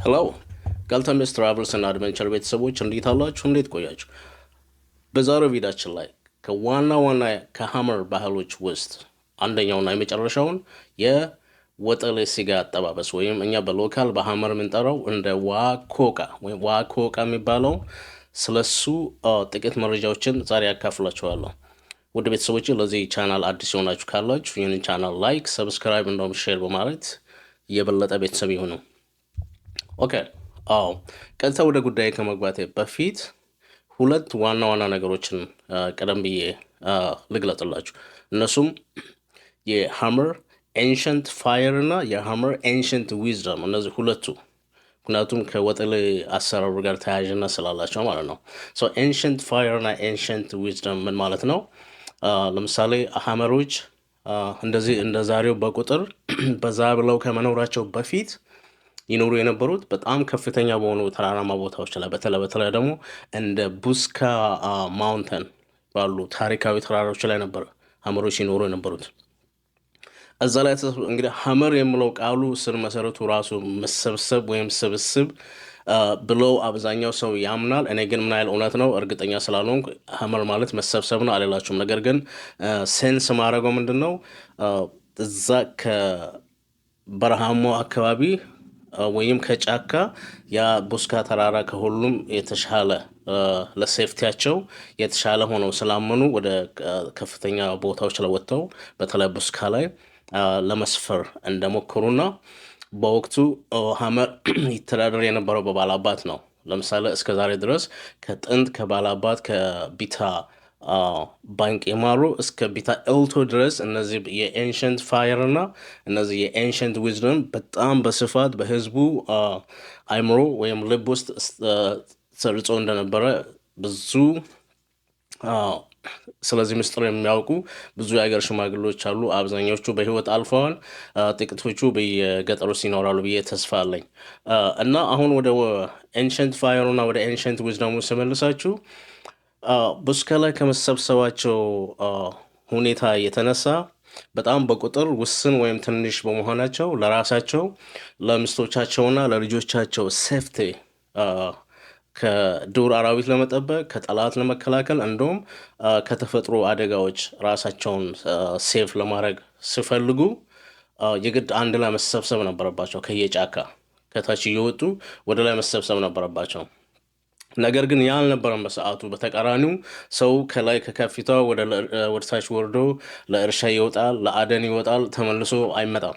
ሄሎ ገልተምስ ትራቨልስ እና አድቨንቸር ቤተሰቦች እንዴት አላችሁ? እንዴት ቆያችሁ? በዛሬው ቪዲዮአችን ላይ ከዋና ዋና ከሀመር ባህሎች ውስጥ አንደኛውና የመጨረሻውን የወጠሌ ስጋ አጠባበስ ወይም እኛ በሎካል በሀመር የምንጠራው እንደ ዋኮቃ ወይም ዋኮቃ የሚባለው ስለሱ ጥቂት መረጃዎችን ዛሬ ያካፍላችኋለሁ። ውድ ቤተሰቦች ለዚህ ቻናል አዲስ የሆናችሁ ካላችሁ ይህንን ቻናል ላይክ፣ ሰብስክራይብ እንደውም ሼር በማለት የበለጠ ቤተሰብ ይሁኑ። ኦኬ አዎ ቀጥታ ወደ ጉዳይ ከመግባቴ በፊት ሁለት ዋና ዋና ነገሮችን ቀደም ብዬ ልግለጥላችሁ። እነሱም የሀመር ኤንሸንት ፋየር እና የሀመር ኤንሸንት ዊዝደም፣ እነዚህ ሁለቱ ምክንያቱም ከወጠሌ አሰራሩ ጋር ተያያዥነት ስላላቸው ማለት ነው። ኤንሸንት ፋየር እና ኤንሸንት ዊዝደም ምን ማለት ነው? ለምሳሌ ሀመሮች እንደዚህ እንደ ዛሬው በቁጥር በዛ ብለው ከመኖራቸው በፊት ይኖሩ የነበሩት በጣም ከፍተኛ በሆኑ ተራራማ ቦታዎች ላይ በተለይ ደግሞ እንደ ቡስካ ማውንተን ባሉ ታሪካዊ ተራራዎች ላይ ነበር ሀመሮች ሲኖሩ የነበሩት። እዛ ላይ እንግዲህ ሀመር የምለው ቃሉ ስር መሰረቱ ራሱ መሰብሰብ ወይም ስብስብ ብለው አብዛኛው ሰው ያምናል። እኔ ግን ምን ያህል እውነት ነው እርግጠኛ ስላልሆንኩ ሀመር ማለት መሰብሰብ ነው አልላችሁም። ነገር ግን ሴንስ ማድረገው ምንድን ነው እዛ ከበረሃማው አካባቢ ወይም ከጫካ ያ ቡስካ ተራራ ከሁሉም የተሻለ ለሴፍቲያቸው የተሻለ ሆነው ስላመኑ ወደ ከፍተኛ ቦታዎች ላይ ወጥተው በተለይ ቡስካ ላይ ለመስፈር እንደሞከሩና በወቅቱ ሀመር ይተዳደር የነበረው በባላባት ነው። ለምሳሌ እስከ ዛሬ ድረስ ከጥንት ከባላባት ከቢታ ባንክ የማሩ እስከ ቢታ ኤልቶ ድረስ እነዚህ የኤንሸንት ፋየር እና እነዚህ የኤንሸንት ዊዝደም በጣም በስፋት በህዝቡ አይምሮ ወይም ልብ ውስጥ ሰርጾ እንደነበረ ብዙ ስለዚህ ምስጢር የሚያውቁ ብዙ የሀገር ሽማግሌዎች አሉ። አብዛኞቹ በህይወት አልፈዋል። ጥቂቶቹ በየገጠሮች ይኖራሉ ብዬ ተስፋ አለኝ። እና አሁን ወደ ኤንሸንት ፋየሩ እና ወደ ኤንሸንት ዊዝደሙ ስመልሳችሁ ቡስካ ላይ ከመሰብሰባቸው ሁኔታ የተነሳ በጣም በቁጥር ውስን ወይም ትንሽ በመሆናቸው ለራሳቸው ለሚስቶቻቸውና ለልጆቻቸው ሴፍቲ ከዱር አራዊት ለመጠበቅ ከጠላት ለመከላከል እንዲሁም ከተፈጥሮ አደጋዎች ራሳቸውን ሴፍ ለማድረግ ሲፈልጉ የግድ አንድ ላይ መሰብሰብ ነበረባቸው። ከየጫካ ከታች እየወጡ ወደ ላይ መሰብሰብ ነበረባቸው። ነገር ግን ያ አልነበረም በሰዓቱ። በተቃራኒው ሰው ከላይ ከከፍታ ወደ ታች ወርዶ ለእርሻ ይወጣል፣ ለአደን ይወጣል፣ ተመልሶ አይመጣም።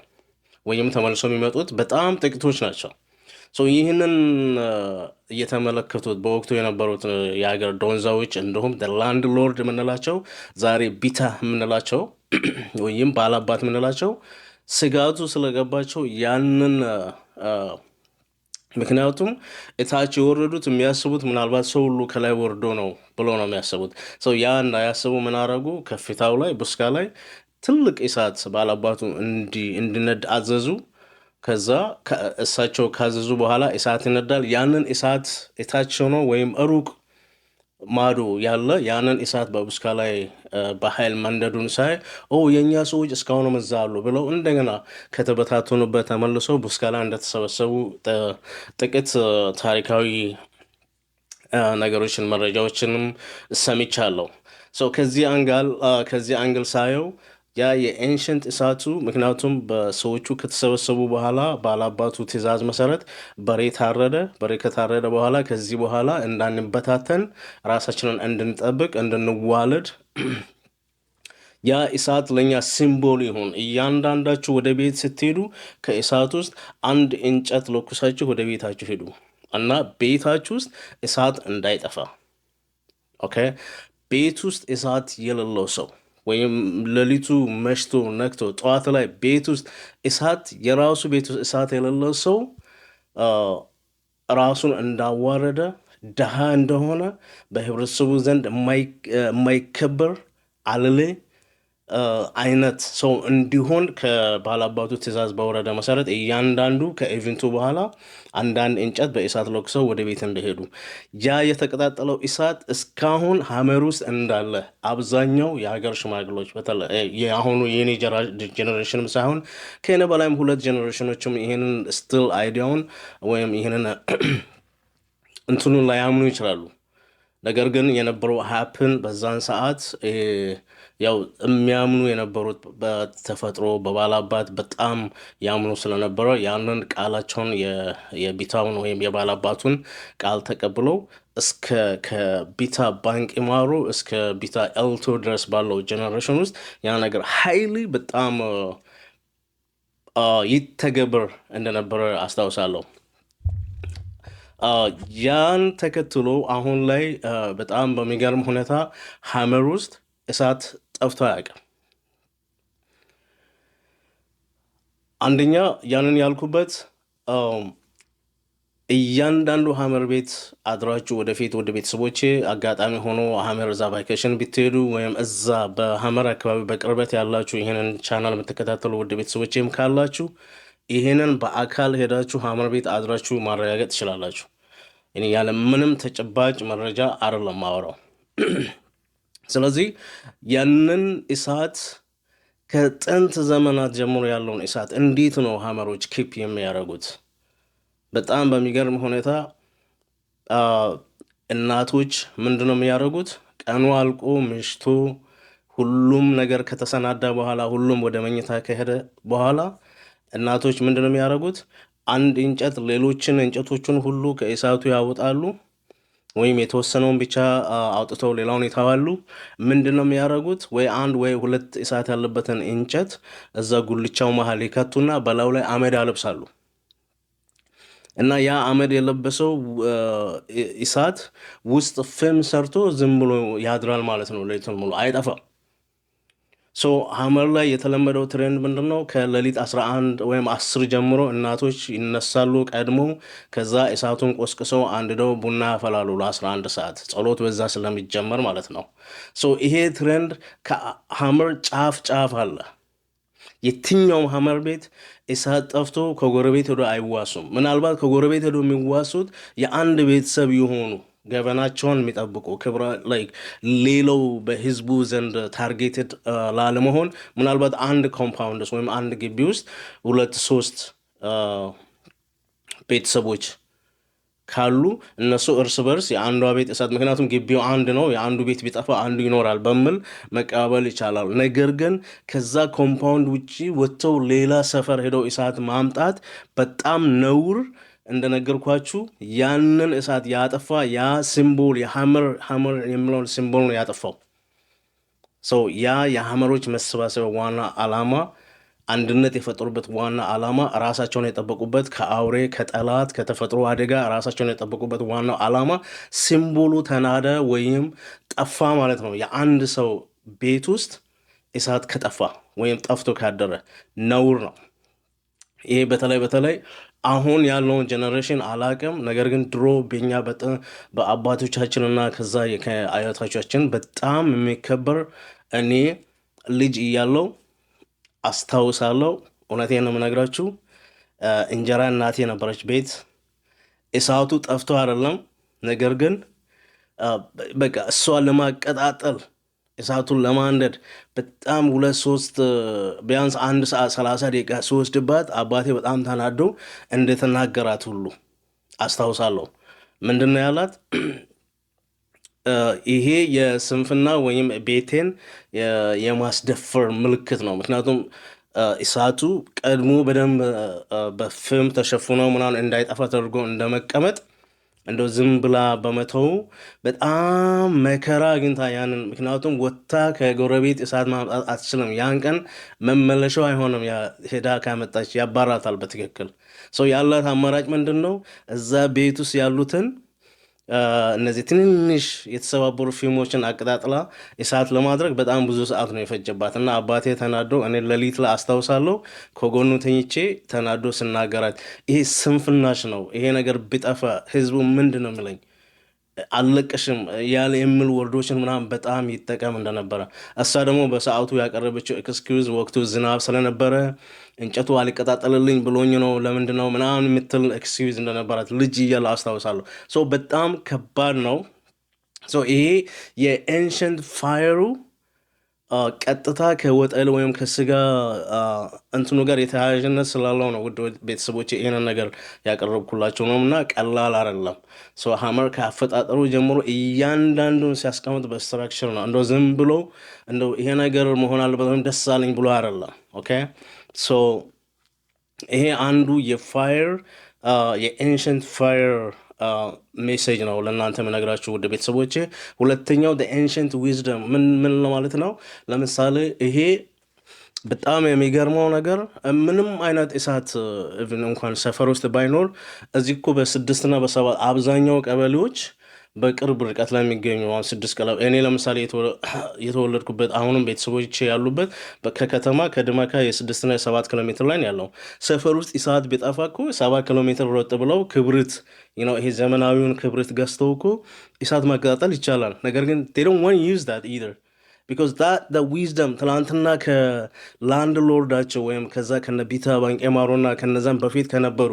ወይም ተመልሶ የሚመጡት በጣም ጥቂቶች ናቸው። ይህንን እየተመለከቱት በወቅቱ የነበሩት የሀገር ዶንዛዎች እንዲሁም ላንድ ሎርድ የምንላቸው ዛሬ ቢታ የምንላቸው ወይም ባላባት የምንላቸው ስጋቱ ስለገባቸው ያንን ምክንያቱም እታች የወረዱት የሚያስቡት ምናልባት ሰው ሁሉ ከላይ ወርዶ ነው ብሎ ነው የሚያስቡት። ያ እንዳያስቡ ምን አረጉ? ከፊታው ላይ ቡስካ ላይ ትልቅ እሳት ባላባቱ እንዲነድ አዘዙ። ከዛ እሳቸው ካዘዙ በኋላ እሳት ይነዳል። ያንን እሳት እታች ሆኖ ወይም ሩቅ ማዶ ያለ ያንን እሳት በቡስካ ላይ በኃይል መንደዱን ሳይ የእኛ ሰዎች እስካሁንም እዛ አሉ ብለው እንደገና ከተበታተኑበት ተመልሰው ቡስካ ላይ እንደተሰበሰቡ ጥቂት ታሪካዊ ነገሮችን መረጃዎችንም ሰምቻለሁ። ከዚህ አንግል ሳየው ያ የኤንሸንት እሳቱ ምክንያቱም በሰዎቹ ከተሰበሰቡ በኋላ ባላባቱ ትእዛዝ መሰረት በሬ ታረደ። በሬ ከታረደ በኋላ ከዚህ በኋላ እንዳንበታተን ራሳችንን እንድንጠብቅ እንድንዋለድ ያ እሳት ለእኛ ሲምቦል ይሁን። እያንዳንዳችሁ ወደ ቤት ስትሄዱ ከእሳት ውስጥ አንድ እንጨት ለኩሳችሁ ወደ ቤታችሁ ሄዱ እና ቤታችሁ ውስጥ እሳት እንዳይጠፋ። ኦኬ ቤት ውስጥ እሳት የሌለው ሰው ወይም ሌሊቱ መሽቶ ነክቶ ጠዋት ላይ ቤት ውስጥ እሳት የራሱ ቤት ውስጥ እሳት የሌለው ሰው ራሱን እንዳዋረደ ድሃ እንደሆነ በህብረተሰቡ ዘንድ የማይከበር አልሌ አይነት ሰው እንዲሆን ከባላባቱ ትእዛዝ በወረደ መሰረት እያንዳንዱ ከኢቨንቱ በኋላ አንዳንድ እንጨት በእሳት ለኩሰው ወደ ቤት እንደሄዱ ያ የተቀጣጠለው እሳት እስካሁን ሀመር ውስጥ እንዳለ አብዛኛው የሀገር ሽማግሎች የአሁኑ የኔ ጀኔሬሽንም ሳይሆን ከኔ በላይም 2 ጀኔሬሽኖችም ይህንን ስትል አይዲያውን ወይም ይህንን እንትኑን ላያምኑ ይችላሉ። ነገር ግን የነበረው ሀፕን በዛን ሰዓት ያው የሚያምኑ የነበሩት በተፈጥሮ በባላባት በጣም ያምኑ ስለነበረ ያንን ቃላቸውን የቢታውን ወይም የባላባቱን ቃል ተቀብለው እስከ ከቢታ ባንክ ኢማሮ እስከ ቢታ ኤልቶ ድረስ ባለው ጀነሬሽን ውስጥ ያ ነገር ሀይሊ በጣም ይተገበር እንደነበረ አስታውሳለሁ። ያን ተከትሎ አሁን ላይ በጣም በሚገርም ሁኔታ ሀመር ውስጥ እሳት ጠፍቶ አያውቅም። አንደኛ ያንን ያልኩበት እያንዳንዱ ሀመር ቤት አድራችሁ ወደፊት ወደ ቤተሰቦቼ አጋጣሚ ሆኖ ሀመር እዛ ቫኬሽን ብትሄዱ ወይም እዛ በሀመር አካባቢ በቅርበት ያላችሁ ይህንን ቻናል የምትከታተሉ ወደ ቤተሰቦቼም ካላችሁ ይህንን በአካል ሄዳችሁ ሀመር ቤት አድራችሁ ማረጋገጥ ትችላላችሁ። እኔ ያለ ምንም ተጨባጭ መረጃ አይደለም ማወራው። ስለዚህ ያንን እሳት ከጥንት ዘመናት ጀምሮ ያለውን እሳት እንዴት ነው ሀመሮች ኪፕ የሚያደርጉት? በጣም በሚገርም ሁኔታ እናቶች ምንድነው የሚያደርጉት? ቀኑ አልቆ ምሽቱ ሁሉም ነገር ከተሰናዳ በኋላ ሁሉም ወደ መኝታ ከሄደ በኋላ እናቶች ምንድነው የሚያደርጉት? አንድ እንጨት ሌሎችን እንጨቶችን ሁሉ ከእሳቱ ያወጣሉ፣ ወይም የተወሰነውን ብቻ አውጥተው ሌላውን ይተዋሉ። ምንድነው የሚያደርጉት? ወይ 1 ወይ 2 እሳት ያለበትን እንጨት እዛ ጉልቻው መሀል ይከቱና በላዩ ላይ አመድ ያለብሳሉ። እና ያ አመድ የለበሰው እሳት ውስጥ ፍም ሰርቶ ዝም ብሎ ያድራል ማለት ነው። ሌሊቱን ሙሉ አይጠፋም። ሀመር ላይ የተለመደው ትሬንድ ምንድነው? ከሌሊት 11 ወይም 10 ጀምሮ እናቶች ይነሳሉ ቀድሞ። ከዛ እሳቱን ቆስቅሰው አንድደው ቡና ያፈላሉ ለ11 ሰዓት ጸሎት በዛ ስለሚጀመር ማለት ነው። ይሄ ትሬንድ ከሀመር ጫፍ ጫፍ አለ። የትኛውም ሀመር ቤት እሳት ጠፍቶ ከጎረቤት ሄዶ አይዋሱም። ምናልባት ከጎረቤት ሄዶ የሚዋሱት የአንድ ቤተሰብ የሆኑ ገበናቸውን የሚጠብቁ ክብረ ሌላው በህዝቡ ዘንድ ታርጌትድ ላለመሆን ምናልባት አንድ ኮምፓውንድ ወይም አንድ ግቢ ውስጥ 2-3 ቤተሰቦች ካሉ እነሱ እርስ በርስ የአንዷ ቤት እሳት ምክንያቱም ግቢው አንድ ነው፣ የአንዱ ቤት ቢጠፋ አንዱ ይኖራል በሚል መቀባበል ይቻላል። ነገር ግን ከዛ ኮምፓውንድ ውጪ ወጥተው ሌላ ሰፈር ሄደው እሳት ማምጣት በጣም ነውር። እንደነገርኳችሁ ያንን እሳት ያጠፋ ያ ሲምቦል የሀመር የሚለውን ሲምቦል ነው ያጠፋው። ያ የሀመሮች መሰባሰቢያ ዋና ዓላማ አንድነት የፈጠሩበት ዋና ዓላማ ራሳቸውን የጠበቁበት ከአውሬ ከጠላት ከተፈጥሮ አደጋ ራሳቸውን የጠበቁበት ዋናው ዓላማ ሲምቦሉ ተናደ ወይም ጠፋ ማለት ነው። የአንድ ሰው ቤት ውስጥ እሳት ከጠፋ ወይም ጠፍቶ ካደረ ነውር ነው። ይሄ በተለይ አሁን ያለውን ጀነሬሽን አላቅም። ነገር ግን ድሮ በኛ በአባቶቻችንና ከዛ ከአያቶቻችን በጣም የሚከበር እኔ ልጅ እያለው አስታውሳለሁ። እውነቴን ነው የምነግራችሁ። እንጀራ እናቴ ነበረች ቤት። እሳቱ ጠፍቶ አይደለም፣ ነገር ግን በቃ እሷን ለማቀጣጠል እሳቱን ለማንደድ በጣም 2-3 ቢያንስ 1 ሰዓት 30 ደቂቃ ሲወስድባት አባቴ በጣም ተናዶ እንደተናገራት ሁሉ አስታውሳለሁ። ምንድን ነው ያላት? ይሄ የስንፍና ወይም ቤቴን የማስደፈር ምልክት ነው። ምክንያቱም እሳቱ ቀድሞ በደንብ በፍም ተሸፍኖ ምናምን እንዳይጠፋ ተደርጎ እንደመቀመጥ እንደው ዝም ብላ በመተው በጣም መከራ አግኝታ ያንን ምክንያቱም ወጥታ ከጎረቤት እሳት ማምጣት አትችልም። ያን ቀን መመለሻው አይሆንም። ሄዳ ካመጣች ያባራታል በትክክል። ያላት አማራጭ ምንድን ነው? እዛ ቤት ውስጥ ያሉትን እነዚህ ትንንሽ የተሰባበሩ ፊልሞችን አቀጣጥላ እሳት ለማድረግ በጣም ብዙ ሰዓት ነው የፈጀባት። እና አባቴ ተናዶ እኔ ሌሊት ላይ አስታውሳለሁ ከጎኑ ተኝቼ ተናዶ ስናገራት ይሄ ስንፍናሽ ነው፣ ይሄ ነገር ቢጠፋ ህዝቡ ምንድን ነው የሚለኝ? አለቀሽም ያለ የሚል ወርዶችን ምናምን በጣም ይጠቀም እንደነበረ እሷ ደግሞ በሰዓቱ ያቀረበችው ኤክስኪውዝ ወቅቱ ዝናብ ስለነበረ እንጨቱ አልቀጣጠልልኝ ብሎኝ ነው ለምንድን ነው ምናምን የምትል ኤክስኪውዝ እንደነበራት ልጅ እያለ አስታውሳለሁ። ሶ በጣም ከባድ ነው። ሶ ይሄ የኤንሸንት ፋየሩ ቀጥታ ከወጠል ወይም ከስጋ እንትኑ ጋር የተያያዥነት ስላለው ነው ውድ ቤተሰቦች ይሄንን ነገር ያቀረብኩላቸው ነው እና ቀላል አይደለም። ሀመር ከአፈጣጠሩ ጀምሮ እያንዳንዱን ሲያስቀምጥ በስትራክቸር ነው። እንደው ዝም ብሎ እንደው ይሄ ነገር መሆን አለበት ወይም ደስ አለኝ ብሎ አይደለም። ኦኬ ሶ ይሄ አንዱ የፋየር የኤንሸንት ፋየር ሜሴጅ ነው ለእናንተ የምነግራችሁ ውድ ቤተሰቦቼ። ሁለተኛው ኤንሸንት ዊዝደም ምን ለማለት ነው? ለምሳሌ ይሄ በጣም የሚገርመው ነገር ምንም አይነት እሳት እንኳን ሰፈር ውስጥ ባይኖር እዚህ እኮ በ6 እና በ7 አብዛኛው ቀበሌዎች በቅርብ ርቀት ላይ የሚገኙ አሁን 6 እኔ ለምሳሌ የተወለድኩበት አሁንም ቤተሰቦች ያሉበት ከከተማ ከድመካ የ6 እና የ7 ኪሎ ሜትር ላይ ያለው ሰፈር ውስጥ እሳት ቢጠፋ እኮ 7 ኪሎ ሜትር ሮጥ ብለው ክብሪት ይሄ ዘመናዊውን ክብሪት ገዝተው እኮ እሳት ማቀጣጠል ይቻላል። ነገር ግን they don't want to use that either because the wisdom ትላንትና ከላንድ ሎርዳቸው ወይም ከዛ ከነ ቢታ ባንቄማሮና ከነዛም በፊት ከነበሩ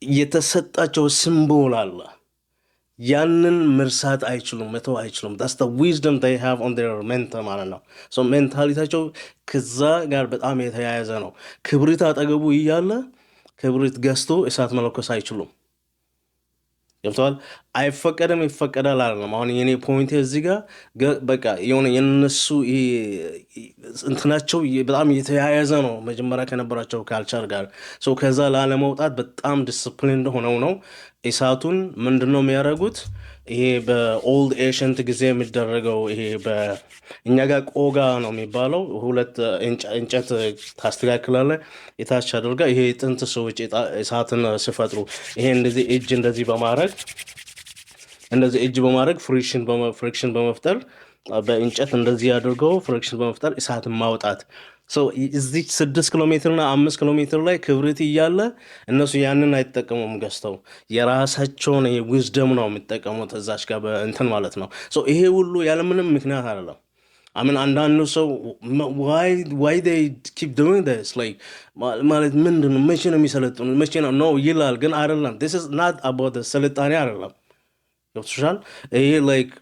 የተሰጣቸው ሲምቦል አለ። ያንን መርሳት አይችሉም፣ መተው አይችሉም። that's the wisdom they have on their mental ማለት ነው። so ሜንታሊታቸው ከዛ ጋር በጣም የተያያዘ ነው። ክብሪት አጠገቡ እያለ ክብሪት ገዝቶ እሳት መለኮስ አይችሉም። ገብተዋል። አይፈቀድም ይፈቀዳል አይደለም። አሁን የኔ ፖይንት እዚህ ጋር በቃ የሆነ የነሱ እንትናቸው በጣም የተያያዘ ነው መጀመሪያ ከነበራቸው ካልቸር ጋር። ከዛ ላለመውጣት በጣም ዲስፕሊን ሆነው ነው እሳቱን ምንድን ነው የሚያደርጉት? ይሄ በኦልድ ኤሽንት ጊዜ የሚደረገው ይሄ እኛ ጋር ቆጋ ነው የሚባለው። 2 እንጨት ታስተካክላለ የታች አድርጋ ይሄ ጥንት ሰዎች እሳትን ሲፈጥሩ ይሄ እንደዚህ እጅ እንደዚህ በማድረግ ፍሪክሽን በመፍጠር በእንጨት እንደዚህ አድርገው ፍሪክሽን በመፍጠር እሳትን ማውጣት። እዚህ 6 ኪሎ ሜትር እና 5 ኪሎ ሜትር ላይ ክብሪት እያለ እነሱ ያንን አይጠቀሙም። ገዝተው የራሳቸውን ዊዝደም ነው የሚጠቀሙት እዛች ጋር እንትን ማለት ነው። ይሄ ሁሉ ያለምንም ምክንያት አይደለም። አምን አንዳንዱ ሰው why they keep doing this like ማለት ምንድነው? መቼ ነው የሚሰለጥኑት? መቼ ነው ይላል። ግን አይደለም። this is not about the ስልጣኔ አይደለም። ገብቶሻል? ይሄ like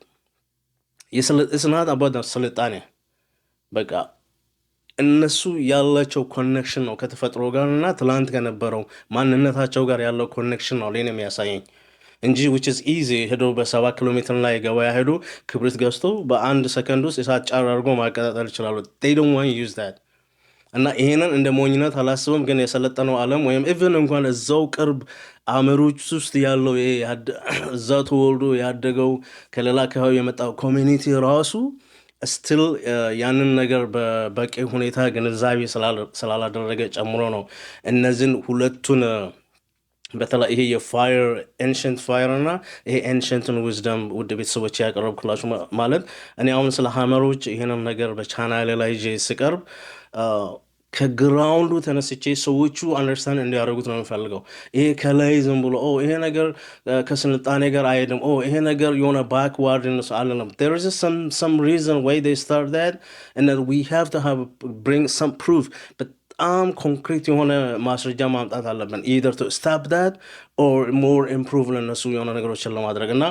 it's not about the ስልጣኔ በቃ እነሱ ያላቸው ኮኔክሽን ነው ከተፈጥሮ ጋር እና ትላንት ከነበረው ማንነታቸው ጋር ያለው ኮኔክሽን ነው ለኔ የሚያሳየኝ እንጂ which is easy ሄዶ በ7 ኪሎ ሜትር ላይ ገበያ ሄዶ ክብሪት ገዝቶ በ1 ሰከንድ ውስጥ እሳት ጫር አድርጎ ማቀጣጠል ይችላሉ። they don't want to use that እና ይሄንን እንደ ሞኝነት አላስብም። ግን የሰለጠነው ዓለም ወይም ኢቭን እንኳን እዛው ቅርብ አመሮች ውስጥ ያለው እዛው ተወልዶ ያደገው ከሌላ አካባቢ የመጣው ኮሚኒቲ ራሱ ስቲል ያንን ነገር በበቂ ሁኔታ ግንዛቤ ስላላደረገ ጨምሮ ነው እነዚህን ሁለቱን በተለይ ይሄ የፋየር ኤንሸንት ፋየር እና ይሄ ኤንሸንትን ዊዝደም ውድ ቤተሰቦች ያቀረብኩላችሁ ማለት እኔ አሁን ስለ ሀመሮች ይሄንን ነገር በቻናሌ ላይ ይዤ ስቀርብ ከግራውንዱ ተነስቼ ሰዎቹ አንደርስታንድ እንዲያደርጉት ነው የሚፈልገው። ይሄ ከላይ ዝም ብሎ ይሄ ነገር ከስልጣኔ ጋር አይሄድም፣ ይሄ ነገር የሆነ ባክዋርድ አለም። there is some reason why they start that and that we have to bring some proof በጣም ኮንክሪት የሆነ ማስረጃ ማምጣት አለብን either to stop that or more improve ለነሱ የሆነ ነገሮችን ለማድረግ እና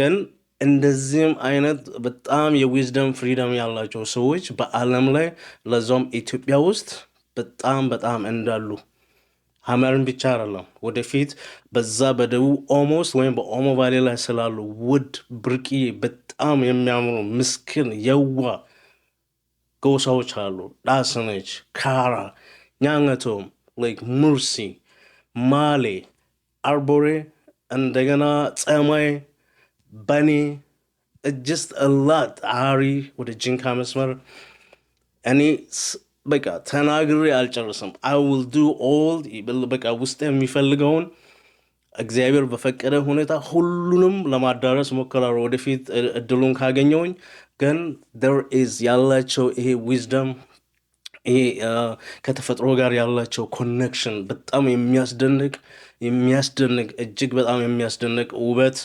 ግን እንደዚህም አይነት በጣም የዊዝደም ፍሪደም ያላቸው ሰዎች በዓለም ላይ ለዛውም ኢትዮጵያ ውስጥ በጣም እንዳሉ ሀመርን ብቻ አይደለም ወደፊት በዛ በደቡብ ኦሞ ውስጥ ወይም በኦሞ ቫሌ ላይ ስላሉ ውድ ብርቅዬ በጣም የሚያምሩ ምስኪን የዋ ጎሳዎች አሉ። ዳስነች፣ ካራ፣ ኛንገቶም፣ ሙርሲ፣ ማሌ፣ አርቦሬ እንደገና ጸማይ በኔ just a lot አሪ ወደ ጂንካ መስመር እኔ በቃ ተናግሬ አልጨርስም። I will do all በቃ ውስጥ የሚፈልገውን እግዚአብሔር በፈቀደ ሁኔታ ሁሉንም ለማዳረስ ሞክራለሁ ወደፊት እድሉን ካገኘውኝ። ግን there is ያላቸው ይሄ ዊዝደም ይሄ ከተፈጥሮ ጋር ያላቸው ኮኔክሽን በጣም የሚያስደንቅ እጅግ በጣም የሚያስደንቅ ውበት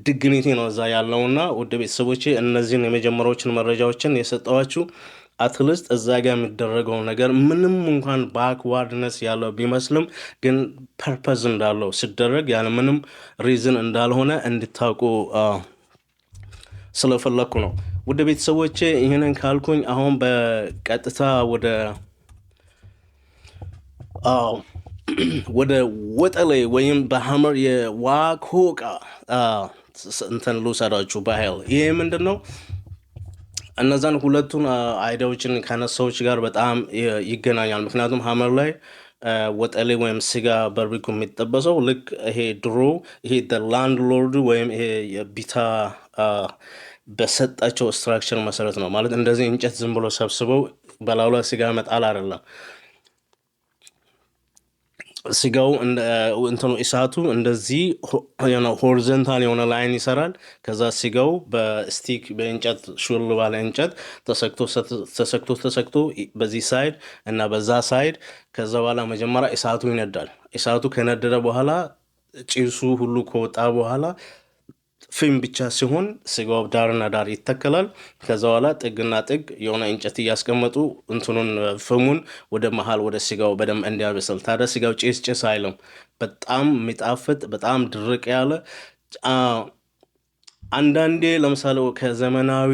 ድግኒቲ ነው እዛ ያለውና ውድ ቤተሰቦቼ እነዚህን የመጀመሪያዎችን መረጃዎችን የሰጠዋችሁ አትሊስት እዛ ጋር የሚደረገው ነገር ምንም እንኳን ባክዋርድነስ ያለው ቢመስልም ግን ፐርፐዝ እንዳለው ሲደረግ ያለ ምንም ሪዝን እንዳልሆነ እንድታውቁ ስለፈለኩ ነው። ውድ ቤተሰቦቼ ይህንን ካልኩኝ አሁን በቀጥታ ወደ ወጠሌ ወይም በሐመር የዋኮቃ እንትን ልውሰዳችሁ በኃይል። ይሄ ምንድን ነው? እነዛን ሁለቱን አይዲያዎችን ከነሳዎች ጋር በጣም ይገናኛል። ምክንያቱም ሐመር ላይ ወጠሌ ወይም ስጋ በርቢኩ የሚጠበሰው ልክ ይሄ ድሮ ይሄ ላንድ ሎርድ ወይም ይሄ የቢታ በሰጣቸው ስትራክቸር መሰረት ነው። ማለት እንደዚህ እንጨት ዝም ብሎ ሰብስበው በላዩ ላይ ስጋ መጣል አይደለም። ስጋው እንትኑ እሳቱ እንደዚህ ሆሪዞንታል የሆነ ላይን ይሰራል። ከዛ ስጋው በስቲክ በእንጨት ሹል ባለ እንጨት ተሰክቶ በዚህ ሳይድ እና በዛ ሳይድ። ከዛ በኋላ መጀመሪያ እሳቱ ይነዳል። እሳቱ ከነደደ በኋላ ጭሱ ሁሉ ከወጣ በኋላ ፊልም ብቻ ሲሆን ስጋው ዳርና ዳር ይተከላል። ከዛ በኋላ ጥግና ጥግ የሆነ እንጨት እያስቀመጡ እንትኑን ፍሙን ወደ መሃል ወደ ስጋው በደንብ እንዲያበስል። ታዲያ ስጋው ጭስ አይልም። በጣም የሚጣፍጥ በጣም ድርቅ ያለ አንዳንዴ ለምሳሌ ከዘመናዊ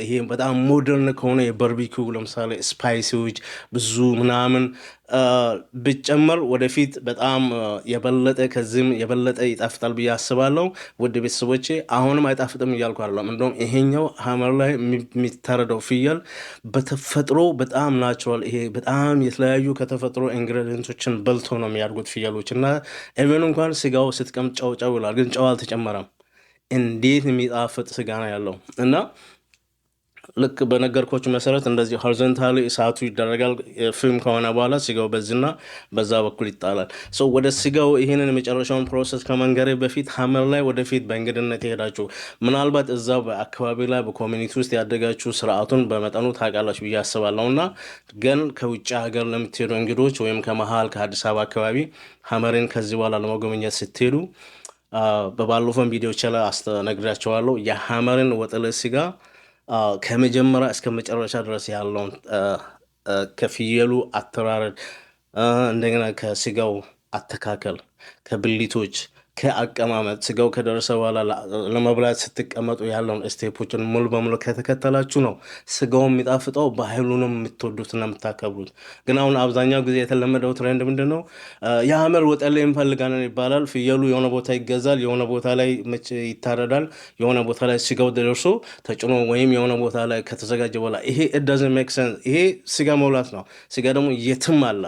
ይሄ በጣም ሞደርን ከሆነ የበርቢኪው ለምሳሌ ስፓይሲዎች ብዙ ምናምን ብጨመር ወደፊት በጣም የበለጠ ከዚህም የበለጠ ይጣፍጣል ብዬ አስባለሁ። ውድ ቤተሰቦቼ አሁንም አይጣፍጥም እያልኩ አይደለም። እንደውም ይሄኛው ሐመር ላይ የሚታረደው ፍየል በተፈጥሮ በጣም ናቹራል፣ ይሄ በጣም የተለያዩ ከተፈጥሮ ኢንግሬዲየንቶችን በልቶ ነው የሚያድጉት ፍየሎች እና ኢቨን እንኳን ስጋው ስትቀምጥ ጨው ይላል፣ ግን ጨው አልተጨመረም። እንዴት የሚጣፍጥ ስጋ ነው ያለው እና ልክ በነገርኳችሁ መሰረት እንደዚህ ሆሪዞንታሊ እሳቱ ይደረጋል። ፊልም ከሆነ በኋላ ስጋው በዚህና በዛ በኩል ይጣላል። ወደ ስጋው ይህንን የመጨረሻውን ፕሮሰስ ከመንገሬ በፊት ሐመር ላይ ወደፊት በእንግድነት የሄዳችሁ ምናልባት እዛ በአካባቢ ላይ በኮሚኒቲ ውስጥ ያደጋችሁ ስርዓቱን በመጠኑ ታውቃላችሁ ብዬ አስባለሁ እና ግን ከውጭ ሀገር ለምትሄዱ እንግዶች ወይም ከመሀል ከአዲስ አበባ አካባቢ ሐመርን ከዚህ በኋላ ለመጎብኘት ስትሄዱ በባለፈው ቪዲዮች ላይ አስተነግራቸዋለሁ። የሐመርን ወጠሌ ስጋ ከመጀመሪያ እስከ መጨረሻ ድረስ ያለውን ከፍየሉ አተራረድ እንደገና ከስጋው አተካከል ከብልቶች ከአቀማመጥ ስጋው ከደረሰ በኋላ ለመብላት ስትቀመጡ ያለውን ስቴፖችን ሙሉ በሙሉ ከተከተላችሁ ነው ስጋው የሚጣፍጠው፣ ባህሉንም የምትወዱትና የምታከብሩት። ግን አሁን አብዛኛው ጊዜ የተለመደው ትሬንድ ምንድን ነው? የሐመር ወጠሌ እንፈልጋለን ይባላል። ፍየሉ የሆነ ቦታ ይገዛል፣ የሆነ ቦታ ላይ ይታረዳል፣ የሆነ ቦታ ላይ ስጋው ደርሶ ተጭኖ ወይም የሆነ ቦታ ላይ ከተዘጋጀ በኋላ ይሄ it doesn't make sense። ይሄ ስጋ መብላት ነው። ስጋ ደግሞ የትም አለ።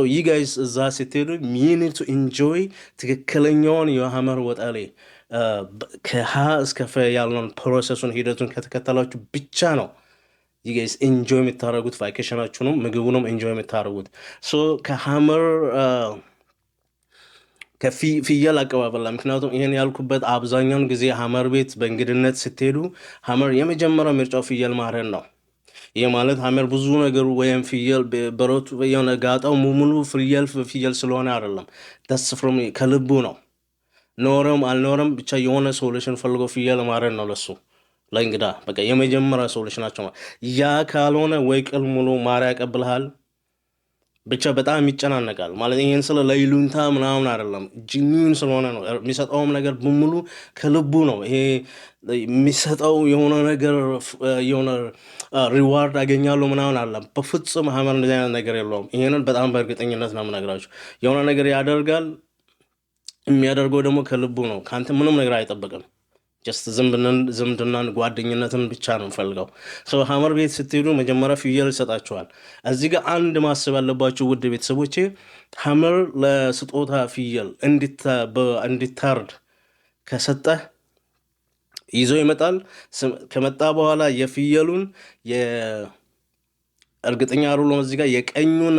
you guys እዛ ስትሄዱ you need to enjoy ትክክለኛውን የሐመር ወጠሌ ከሀ እስከ ፈ ያለውን ፕሮሰሱን ሂደቱን ከተከተላችሁ ብቻ ነው you guys enjoy የምታደርጉት ቫኬሽናችሁንም ምግቡንም enjoy የምታደርጉት። ከሐመር ከፍየል አቀባበል ላይ ምክንያቱም ይሄን ያልኩበት አብዛኛውን ጊዜ ሐመር ቤት በእንግድነት ስትሄዱ ሐመር የመጀመሪያው ምርጫው ፍየል ማረድ ነው። ይህ ማለት ሐመር ብዙ ነገሩ ወይም ፍየል በሮቱ የሆነ ጋጣው ሙሉ ፍየል ስለሆነ አይደለም። ደስ ፍሮም ከልቡ ነው። ኖረም አልኖረም ብቻ የሆነ ሶሉሽን ፈልጎ ፍየል ማረድ ነው ለሱ ለእንግዳ በቃ የመጀመሪያ ሶሉሽናቸው። ያ ካልሆነ ወይ ቅል ሙሉ ማሪያ ያቀብልሃል ብቻ በጣም ይጨናነቃል። ማለት ይሄን ስለ ለይሉንታ ምናምን አይደለም፣ ጂኒውን ስለሆነ ነው። የሚሰጠውም ነገር በሙሉ ከልቡ ነው። ይሄ የሚሰጠው የሆነ ነገር የሆነ ሪዋርድ አገኛለሁ ምናምን አለ። በፍጹም ሐመር እንደዚህ አይነት ነገር የለውም። ይሄንን በጣም በእርግጠኝነት ነው የምነግራችሁ። የሆነ ነገር ያደርጋል፣ የሚያደርገው ደግሞ ከልቡ ነው። ከአንተ ምንም ነገር አይጠበቅም። ጀስት ዝምድናን ጓደኝነትን ብቻ ነው ፈልገው። ሐመር ቤት ስትሄዱ መጀመሪያ ፍየል ይሰጣችኋል። እዚህ ጋር አንድ ማሰብ ያለባችሁ ውድ ቤተሰቦቼ፣ ሐመር ለስጦታ ፍየል እንዲታርድ ከሰጠህ ይዞ ይመጣል። ከመጣ በኋላ የፍየሉን እርግጠኛ አይደለሁም እዚህ ጋር የቀኙን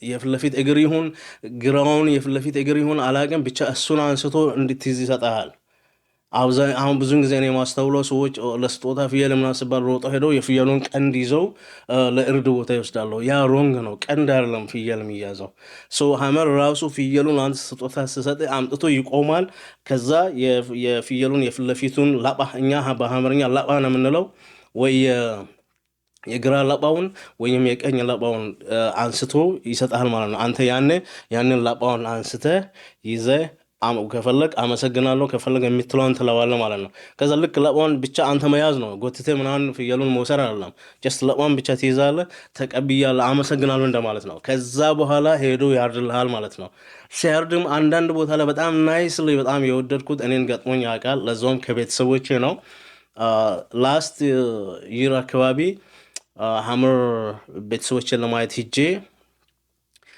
የፊት ለፊት እግር ይሁን ግራውን የፊት ለፊት እግር ይሁን አላውቅም፣ ብቻ እሱን አንስቶ እንድትይዝ ይሰጣል። አሁን ብዙን ጊዜ እኔ የማስተውለው ሰዎች ለስጦታ ፍየል ምናምን ሲባል ሮጠው ሄደው የፍየሉን ቀንድ ይዘው ለእርድ ቦታ ይወስዳሉ። ያ ሮንግ ነው። ቀንድ አይደለም ፍየል የሚያዘው። ሀመር ራሱ ፍየሉን አንተ ስጦታ ስሰጥ አምጥቶ ይቆማል። ከዛ የፍየሉን የፊት ለፊቱን ላባ፣ እኛ በሀመርኛ ላባ ነው የምንለው፣ ወይ የግራ ላባውን ወይም የቀኝ ላባውን አንስቶ ይሰጣል ማለት ነው። አንተ ያንን ላባውን አንስተ ይዘ ከፈለግ አመሰግናለሁ ከፈለግ የምትለውን ትለዋለህ ማለት ነው። ከዛ ልክ ላባውን ብቻ አንተ መያዝ ነው። ጎትቴ ምናምን ፍየሉን መውሰድ አይደለም። ጀስት ላባውን ብቻ ትይዛለህ። ተቀብያለሁ አመሰግናለሁ እንደማለት ነው። ከዛ በኋላ ሄዶ ያርድልሃል ማለት ነው። ሲያርድም አንዳንድ ቦታ ላይ በጣም ናይስሊ በጣም የወደድኩት እኔን ገጥሞኝ ያውቃል። ለዛውም ከቤተሰቦቼ ነው። ላስት ይር አካባቢ ሀመር ቤተሰቦችን ለማየት ሂጄ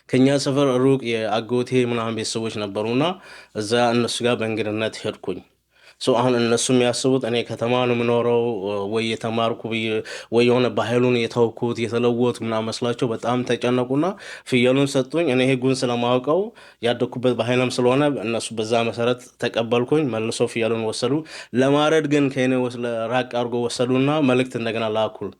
ከኛ ሰፈር ሩቅ የአጎቴ ምናምን ቤተሰቦች ነበሩና እዛ እነሱ ጋር በእንግድነት ሄድኩኝ። አሁን እነሱ የሚያስቡት እኔ ከተማ ነው የምኖረው ወይ የተማርኩ ወይ የሆነ ባህሉን የተውኩት የተለወጡ ምናምን መስላቸው በጣም ተጨነቁና ፍየሉን ሰጡኝ። እኔ ህጉን ስለማውቀው ያደኩበት ባህልም ስለሆነ እነሱ በዛ መሰረት ተቀበልኩኝ። መልሶ ፍየሉን ወሰዱ። ለማረድ ግን ከኔ ራቅ አድርጎ ወሰዱና መልእክት እንደገና ላኩል።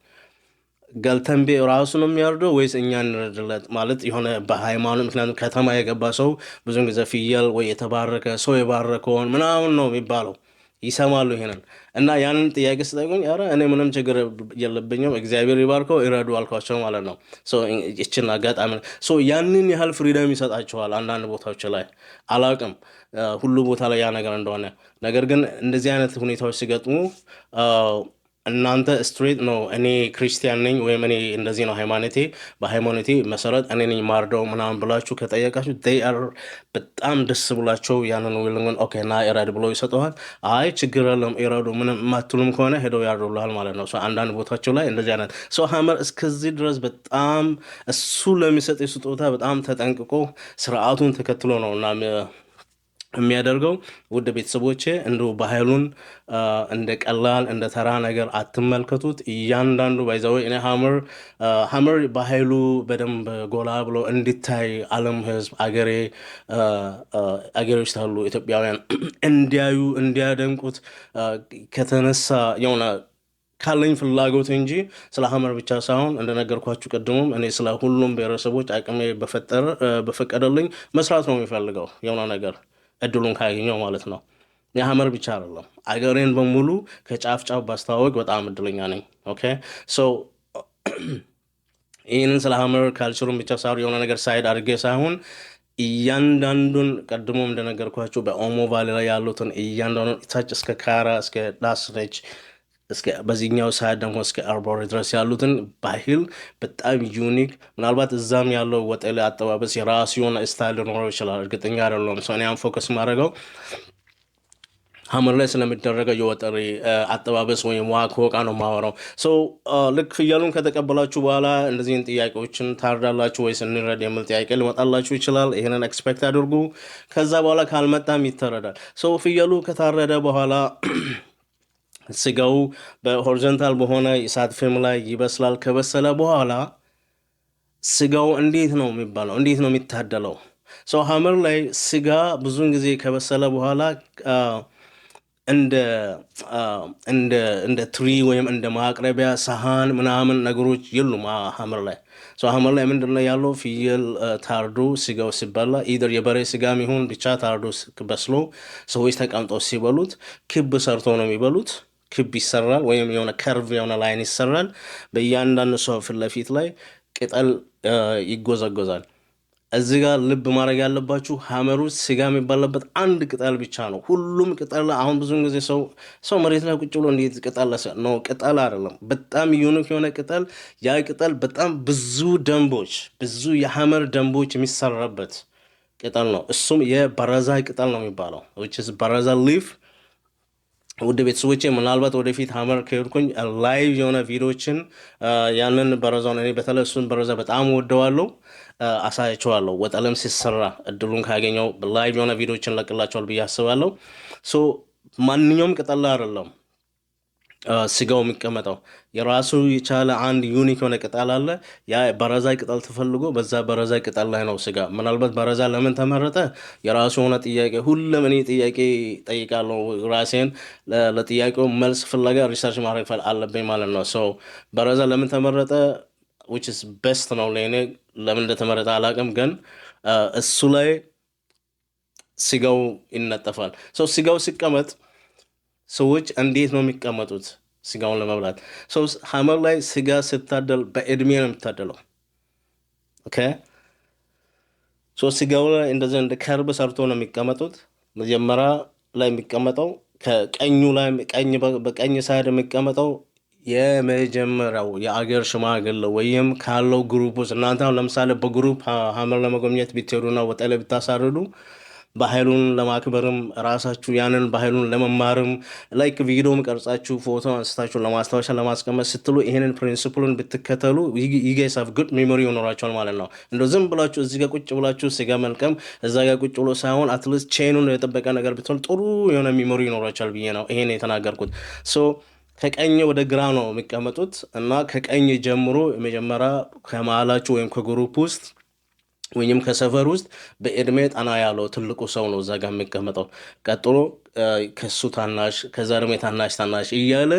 ገልተንቤ ራሱ ነው የሚያርደው ወይስ እኛ እንረድለት? ማለት የሆነ በሃይማኖት ምክንያቱም ከተማ የገባ ሰው ብዙን ጊዜ ፍየል ወይ የተባረከ ሰው የባረከውን ምናምን ነው የሚባለው። ይሰማሉ ይሄንን እና ያንን ጥያቄ ስጠይቁኝ ኧረ እኔ ምንም ችግር የለብኝም እግዚአብሔር ይባርከው ይረዱ አልኳቸው ማለት ነው። ይችን አጋጣሚ ያንን ያህል ፍሪደም ይሰጣቸዋል አንዳንድ ቦታዎች ላይ አላውቅም ሁሉ ቦታ ላይ ያ ነገር እንደሆነ። ነገር ግን እንደዚህ አይነት ሁኔታዎች ሲገጥሙ እናንተ ስትሬት ነው እኔ ክርስቲያን ነኝ ወይም እኔ እንደዚህ ነው ሃይማኖቴ፣ በሃይማኖቴ መሰረት እኔ ነኝ ማርደው ምናምን ብላችሁ ከጠየቃችሁ ር በጣም ደስ ብላቸው ያንን ዊልንግን ኦኬ ና ኢራድ ብለው ይሰጠዋል። አይ ችግር የለም ኢራዱ ምንም የማትሉም ከሆነ ሄደው ያርዱልሃል ማለት ነው። አንዳንድ ቦታቸው ላይ እንደዚህ አይነት ሀመር እስከዚህ ድረስ በጣም እሱ ለሚሰጥ ስጦታ በጣም ተጠንቅቆ ስርዓቱን ተከትሎ ነው እና የሚያደርገው። ውድ ቤተሰቦቼ እንዲሁ ባህሉን እንደ ቀላል እንደ ተራ ነገር አትመልከቱት። እያንዳንዱ ባይዘው እኔ ሀመር ባህሉ በደንብ ጎላ ብሎ እንዲታይ ዓለም ህዝብ አገሬዎች ታሉ ኢትዮጵያውያን እንዲያዩ እንዲያደንቁት ከተነሳ የሆነ ካለኝ ፍላጎት እንጂ ስለ ሀመር ብቻ ሳይሆን እንደነገርኳችሁ ቅድሙም እኔ ስለ ሁሉም ብሔረሰቦች አቅሜ በፈቀደልኝ መስራት ነው የሚፈልገው የሆነ ነገር እድሉን ካገኘው ማለት ነው። የሀመር ብቻ አይደለም አገሬን በሙሉ ከጫፍ ጫፍ ባስተዋወቅ በጣም እድለኛ ነኝ። ኦኬ ይህንን ስለ ሀመር ካልቸሩን ብቻ ሳይሆን የሆነ ነገር ሳይድ አድርጌ ሳይሆን እያንዳንዱን ቀድሞ እንደነገርኳችሁ በኦሞ ቫሊ ላይ ያሉትን እያንዳንዱን ታች እስከ ካራ እስከ ዳስነች በዚህኛው ሳይድ ደግሞ እስከ አርቦሪ ድረስ ያሉትን ባህል በጣም ዩኒክ። ምናልባት እዛም ያለው ወጠሌ አጠባበስ የራሱ የሆነ ስታይል ሊኖረው ይችላል፣ እርግጠኛ አይደለሁም። እኔም ፎከስ ማድረገው ሀመር ላይ ስለሚደረገው የወጠሪ አጠባበስ ወይም ዋኮቃ ነው የማወራው። ልክ ፍየሉን ከተቀበላችሁ በኋላ እንደዚህን ጥያቄዎችን ታርዳላችሁ ወይስ እንረድ የሚል ጥያቄ ሊመጣላችሁ ይችላል። ይህንን ኤክስፔክት አድርጉ። ከዛ በኋላ ካልመጣም ይተረዳል። ፍየሉ ከታረደ በኋላ ስጋው በሆሪዞንታል በሆነ የእሳት ፍም ላይ ይበስላል። ከበሰለ በኋላ ስጋው እንዴት ነው የሚባለው? እንዴት ነው የሚታደለው? ሀመር ላይ ስጋ ብዙውን ጊዜ ከበሰለ በኋላ እንደ ትሪ ወይም እንደ ማቅረቢያ ሳህን ምናምን ነገሮች የሉም ሀመር ላይ። ሀመር ላይ ምንድነው ያለው? ፍየል ታርዶ ስጋው ሲበላ ኢደር የበሬ ስጋም ይሁን ብቻ ታርዶ በስሎ ሰዎች ተቀምጠው ሲበሉት ክብ ሰርቶ ነው የሚበሉት። ክብ ይሰራል ወይም የሆነ ከርቭ የሆነ ላይን ይሰራል። በእያንዳንዱ ሰው ፊት ለፊት ላይ ቅጠል ይጎዘጎዛል። እዚህ ጋር ልብ ማድረግ ያለባችሁ ሀመር ውስጥ ስጋ የሚባለበት አንድ ቅጠል ብቻ ነው። ሁሉም ቅጠል አሁን ብዙውን ጊዜ ሰው መሬት ላይ ቁጭ ብሎ እንዴት ቅጠል ነው? ቅጠል አይደለም፣ በጣም ዩኒክ የሆነ ቅጠል። ያ ቅጠል በጣም ብዙ የሀመር ደንቦች የሚሰራበት ቅጠል ነው። እሱም የበረዛ ቅጠል ነው የሚባለው በረዛ ሊፍ። ውድ ቤተሰቦቼ ምናልባት ወደፊት ሀመር ከሄድኩኝ ላይቭ የሆነ ቪዲዮችን ያንን በረዛውን እኔ በተለይ እሱን በረዛ በጣም ወደዋለሁ አሳያቸዋለሁ። ወጠለም ሲሰራ እድሉን ካገኘው ላይቭ የሆነ ቪዲዮችን ለቅላቸዋል ብዬ አስባለሁ። ማንኛውም ቅጠል አይደለም ስጋው የሚቀመጠው የራሱ የቻለ አንድ ዩኒክ የሆነ ቅጠል አለ። ያ በረዛይ ቅጠል ተፈልጎ በዛ በረዛይ ቅጠል ላይ ነው ስጋ። ምናልባት በረዛ ለምን ተመረጠ? የራሱ የሆነ ጥያቄ ሁሉም እኔ ጥያቄ ጠይቃለሁ ራሴን ለጥያቄው መልስ ፍለጋ ሪሰርች ማድረግ አለብኝ ማለት ነው። ሶ በረዛ ለምን ተመረጠ? which is best ነው ለእኔ። ለምን እንደተመረጠ አላውቅም፣ ግን እሱ ላይ ስጋው ይነጠፋል። ስጋው ሲቀመጥ ሰዎች እንዴት ነው የሚቀመጡት? ስጋውን ለመብላት ሰው ሀመር ላይ ስጋ ስታደል በእድሜ ነው የሚታደለው። ኦኬ ስጋው ላይ እንደዚህ እንደ ከርብ ሰርቶ ነው የሚቀመጡት። መጀመሪያ ላይ የሚቀመጠው ከቀኙ ላይ በቀኝ ሳይድ የሚቀመጠው የመጀመሪያው የአገር ሽማግሌ ወይም ካለው ግሩፕ ውስጥ እናንተ አሁን ለምሳሌ በግሩፕ ሀመር ለመጎብኘት ቢትሄዱና ወጠለ ቢታሳርዱ ባህሉን ለማክበርም ራሳችሁ ያንን ባህሉን ለመማርም ላይክ ቪዲዮም ቀርጻችሁ ፎቶ አንስታችሁ ለማስታወሻ ለማስቀመጥ ስትሉ ይሄንን ፕሪንሲፕሉን ብትከተሉ you guys have good memory ይኖራችኋል ማለት ነው። እንደው ዝም ብላችሁ እዚህ ጋር ቁጭ ብላችሁ ስጋ መልቀም እዛ ጋር ቁጭ ብሎ ሳይሆን አትሊስት ቼኑን የጠበቀ ነገር ብትሆን ጥሩ የሆነ ሚሞሪ ይኖራችኋል ብዬ ነው ይሄን የተናገርኩት። ከቀኝ ወደ ግራ ነው የሚቀመጡት እና ከቀኝ ጀምሮ መጀመሪያ ከመሃላችሁ ወይም ከግሩፕ ውስጥ ወይም ከሰፈር ውስጥ በእድሜ ጠና ያለው ትልቁ ሰው ነው እዛ ጋር የሚቀመጠው። ቀጥሎ ከሱ ታናሽ፣ ከዛ ደግሞ ታናሽ እያለ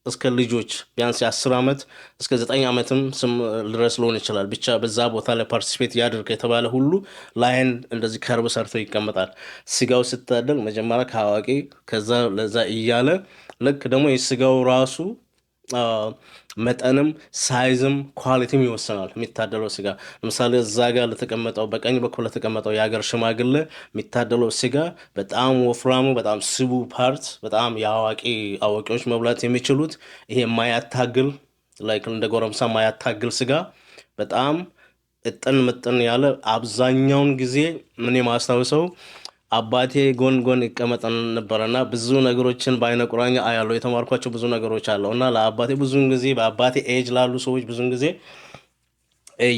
እስከ ልጆች ቢያንስ 10 ዓመት እስከ 9 ዓመትም ድረስ ሊሆን ይችላል። ብቻ በዛ ቦታ ላይ ፓርቲሲፔት ያድርግ የተባለ ሁሉ ላይን እንደዚህ ከርብ ሰርቶ ይቀመጣል። ስጋው ስታደል መጀመሪያ ከአዋቂ ከዛ ለዛ እያለ ልክ ደግሞ የስጋው ራሱ መጠንም ሳይዝም ኳሊቲም ይወሰናል። የሚታደለው ስጋ ለምሳሌ እዛ ጋር ለተቀመጠው በቀኝ በኩል ለተቀመጠው የሀገር ሽማግሌ የሚታደለው ስጋ በጣም ወፍራሙ በጣም ስቡ ፓርት በጣም አዋቂዎች መብላት የሚችሉት ይሄ ማያታግል ላይክ እንደ ጎረምሳ ማያታግል ስጋ በጣም ምጥን ያለ አብዛኛውን ጊዜ ምን የማስታውሰው አባቴ ጎን ይቀመጥ ነበርና ብዙ ነገሮችን በአይነ ቁራኛ አያለው። የተማርኳቸው ብዙ ነገሮች አለው እና ለአባቴ ብዙን ጊዜ በአባቴ ኤጅ ላሉ ሰዎች ብዙን ጊዜ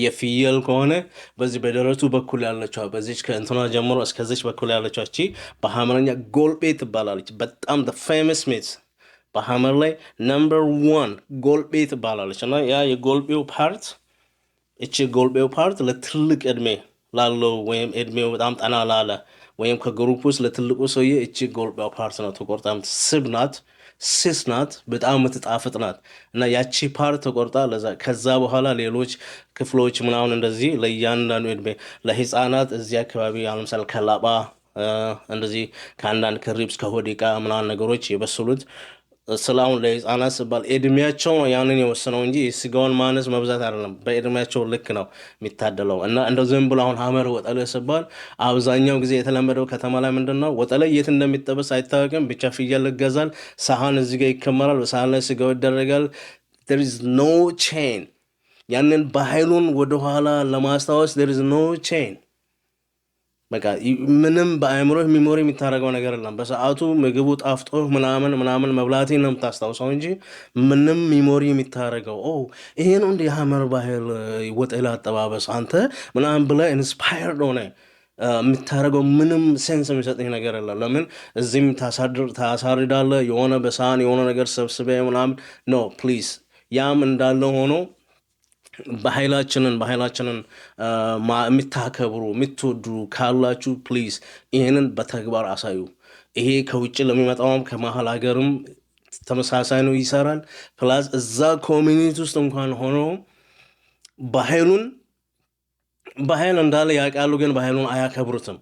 የፍየል ከሆነ በዚህ በደረቱ በኩል ያለችው በዚች ከእንትና ጀምሮ እስከዚች በኩል ያለችው እቺ በሐመርኛ ጎልቤ ትባላለች። በጣም the famous meat በሐመር ላይ ነምበር 1 ጎልቤ ትባላለች። እና ያ የጎልቤው ፓርት እቺ ጎልቤው ፓርት ለትልቅ እድሜ ላለው ወይም እድሜው በጣም ጠና ላለ ወይም ከግሩፕ ውስጥ ለትልቁ ሰውዬ እቺ ጎልቤው ፓርት ነው ተቆርጣ ስብ ናት፣ ስስ ናት፣ በጣም የምትጣፍጥ ናት። እና ያቺ ፓርት ተቆርጣ ከዛ በኋላ ሌሎች ክፍሎች ምናምን እንደዚህ ለእያንዳንዱ እድሜ ለህፃናት እዚህ አካባቢ ለምሳሌ ከላባ እንደዚህ ከአንዳንድ ከሪብስ ከሆዲቃ ምናምን ነገሮች የበሰሉት ስላሁን ለህፃናት ሲባል እድሜያቸው ያንን የወሰነው እንጂ የስጋውን ማነስ መብዛት አይደለም። በእድሜያቸው ልክ ነው የሚታደለው። እና እንደው ዝም ብሎ አሁን ሀመር ወጠለ ሲባል አብዛኛው ጊዜ የተለመደው ከተማ ላይ ምንድነው ወጠለ የት እንደሚጠበስ አይታወቅም። ብቻ ፍየል ይገዛል፣ ሳህን እዚህ ጋር ይከመራል፣ በሳህን ላይ ስጋው ይደረጋል። there is no chain ያንን ባህሉን ወደኋላ ለማስታወስ there is no chain በቃ ምንም በአእምሮ ሚሞሪ የሚታረገው ነገር የለም። በሰዓቱ ምግቡ ጣፍጦ ምናምን መብላቴን ነው የምታስታውሰው እንጂ ምንም ሚሞሪ የሚታረገው ይሄ ነው እንደ የሀመር ባህል ወጠላ አጠባበስ አንተ ምናምን ብለህ ኢንስፓየርድ ሆነ የምታረገው ምንም ሴንስ የሚሰጥህ ነገር የለም። ለምን እዚህም ታሳርዳለህ የሆነ በሳህን የሆነ ነገር ሰብስበህ ምናምን ኖ ፕሊዝ። ያም እንዳለ ሆኖ ባህላችንን የምታከብሩ የምትወዱ ካላችሁ ፕሊዝ ይህንን በተግባር አሳዩ። ይሄ ከውጭ ለሚመጣውም ከመሀል ሀገርም ተመሳሳይ ነው፣ ይሰራል። ፕላስ እዛ ኮሚኒቲ ውስጥ እንኳን ሆኖ ባህል እንዳለ ያውቃሉ፣ ግን ባህሉን አያከብሩትም።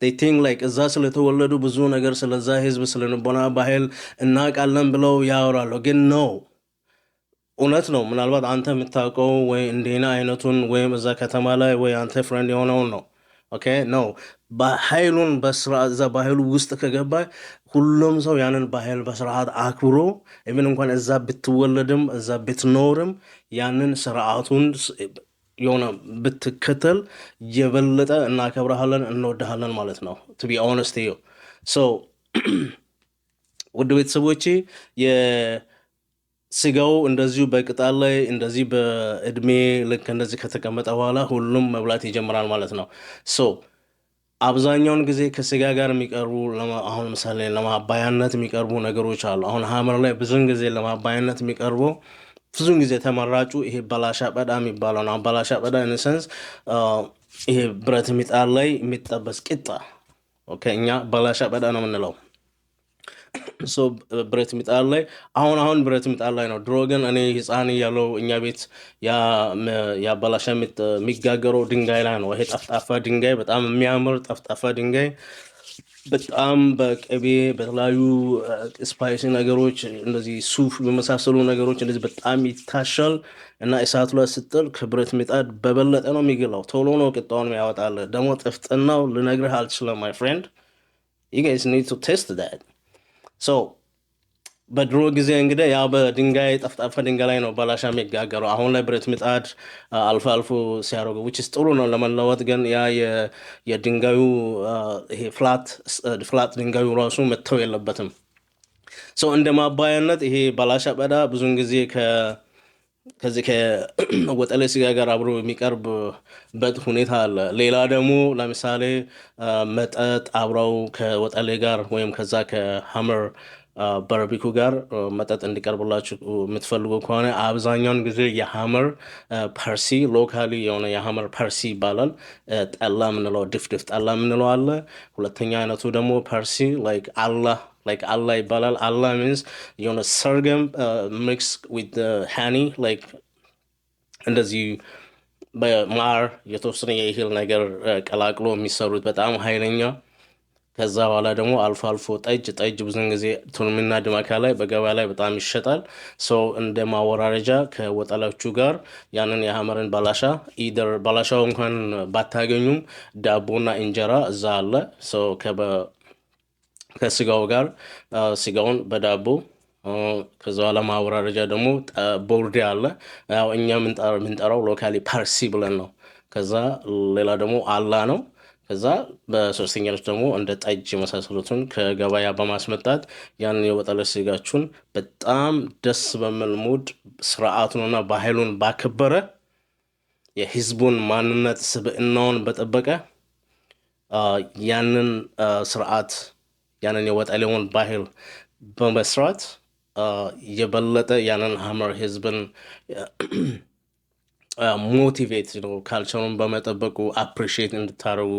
they think like እዛ ስለተወለዱ ብዙ ነገር ስለዛ ህዝብ ስለንቦና ባህል እናውቃለን ብለው ያወራሉ፣ ግን ነው እውነት ነው። ምናልባት አንተ የምታውቀው ወይ እንደና አይነቱን ወይም እዛ ከተማ ላይ ወይ አንተ ፍሬንድ የሆነውን ነው። ኦኬ ነው ባህሉን በስርዓት እዛ ባህሉ ውስጥ ከገባ ሁሉም ሰው ያንን ባህል በስርዓት አክብሮ ኢቭን እንኳን እዛ ብትወለድም እዛ ብትኖርም ያንን ስርዓቱን የሆነ ብትከተል የበለጠ እናከብረሃለን እንወድሃለን ማለት ነው። to be honest you so ውድ ቤተሰቦቼ ስጋው እንደዚሁ በቅጣል ላይ እንደዚህ በእድሜ ልክ እንደዚህ ከተቀመጠ በኋላ ሁሉም መብላት ይጀምራል ማለት ነው። አብዛኛውን ጊዜ ከስጋ ጋር የሚቀርቡ አሁን ምሳሌ ለማባያነት የሚቀርቡ ነገሮች አሉ። አሁን ሀመር ላይ ብዙን ጊዜ ለማባያነት የሚቀርበው ብዙን ጊዜ ተመራጩ ይሄ በላሻ በዳ የሚባለው ነው። በላሻ በዳ ኢንሰንስ ይሄ ብረት ምጣድ ላይ የሚጠበስ ቂጣ ኦኬ፣ እኛ በላሻ በዳ ነው የምንለው። ሶ ብረት ምጣድ ላይ አሁን ብረት ምጣድ ላይ ነው። ድሮ ግን እኔ ህፃን እያለሁ እኛ ቤት ያ በላሻ የሚጋገረው ድንጋይ ላይ ነው። ይሄ ጠፍጣፋ ድንጋይ፣ በጣም የሚያምር ጠፍጣፋ ድንጋይ፣ በጣም በቅቤ በተለያዩ ስፓይሲ ነገሮች እንደዚህ ሱፍ በመሳሰሉ ነገሮች እንደዚህ በጣም ይታሻል እና እሳቱ ላይ ስጥል ከብረት ምጣድ በበለጠ ነው የሚገላው። ቶሎ ነው ቂጣውን ያወጣል። ደግሞ ጥፍጥናው ልነግርህ አልችልም ማይ ፍሬንድ። you guys need to test that. so በድሮ ጊዜ እንግዲህ ያ በድንጋይ ጠፍጣፋ ድንጋይ ላይ ነው በላሻ የሚጋገረው። አሁን ላይ ብረት ምጣድ አልፎ አልፎ ሲያደርጉ which is ጥሩ ነው ለመለወጥ። ግን ያ የድንጋዩ ይሄ ፍላት ድንጋዩ ራሱ መተው የለበትም። እንደ ማባያነት ይሄ በላሻ በዳ ብዙን ጊዜ ከዚህ ከወጠሌ ስጋ ጋር አብሮ የሚቀርብበት ሁኔታ አለ። ሌላ ደግሞ ለምሳሌ መጠጥ አብረው ከወጠሌ ጋር ወይም ከዛ ከሀመር በርቢኩ ጋር መጠጥ እንዲቀርብላችሁ የምትፈልጉ ከሆነ አብዛኛውን ጊዜ የሀመር ፐርሲ ሎካሊ የሆነ የሀመር ፐርሲ ይባላል። ጠላ ምንለው ድፍድፍ ጠላ ምንለው አለ። ሁለተኛ አይነቱ ደግሞ ፐርሲ ላይክ አላ ይባላል። አላ ሚንስ የሆነ ሰርገም ሚክስ ዊት ሃኒ ላይክ እንደዚህ በማር የተወሰነ የእህል ነገር ቀላቅሎ የሚሰሩት በጣም ኃይለኛ። ከዛ በኋላ ደግሞ አልፎ አልፎ ጠጅ ብዙን ጊዜ ቱርሚና ድማካ ላይ በገበያ ላይ በጣም ይሸጣል። እንደ ማወራረጃ ከወጠሎቹ ጋር ያንን የሀመርን ባላሻ ኢደር ባላሻው እንኳን ባታገኙም ዳቦና እንጀራ እዛ አለ። ከስጋው ጋር ስጋውን በዳቦ ከዛ በኋላ ማወራረጃ ደግሞ ቦርዴ አለ። ያው እኛ ምንጠራው ሎካሊ ፐርሲ ብለን ነው። ከዛ ሌላ ደግሞ አላ ነው። ከዛ በሶስተኛዎች ደግሞ እንደ ጠጅ የመሳሰሉትን ከገበያ በማስመጣት ያን የወጠለ ስጋችሁን በጣም ደስ በሚል ሙድ ስርዓቱንና ባህሉን ባከበረ የህዝቡን ማንነት ስብዕናውን በጠበቀ ያንን ስርዓት ያንን የወጠሌውን ባህል በመስራት የበለጠ ያንን ሀመር ህዝብን ሞቲቬት ነው ካልቸሩን በመጠበቁ አፕሪሺየት እንድታደርጉ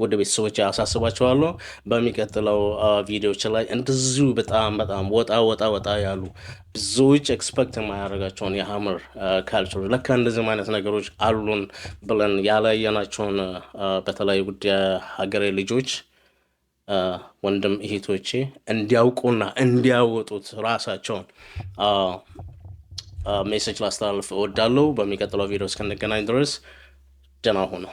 ወደ ቤተሰቦች አሳስባቸዋለሁ። በሚቀጥለው ቪዲዮዎች ላይ እንደዚሁ በጣም ወጣ ያሉ ብዙዎች ኤክስፐክት የማያደርጋቸውን የሀመር ካልቸር ለካ እንደዚህም አይነት ነገሮች አሉን ብለን ያላየናቸውን በተለያዩ ጉዳይ ሀገሬ ልጆች ወንድም እህቶቼ እንዲያውቁና እንዲያወጡት ራሳቸውን ሜሴጅ ላስተላልፍ እወዳለሁ። በሚቀጥለው ቪዲዮ እስክንገናኝ ድረስ ደህና ሁኑ።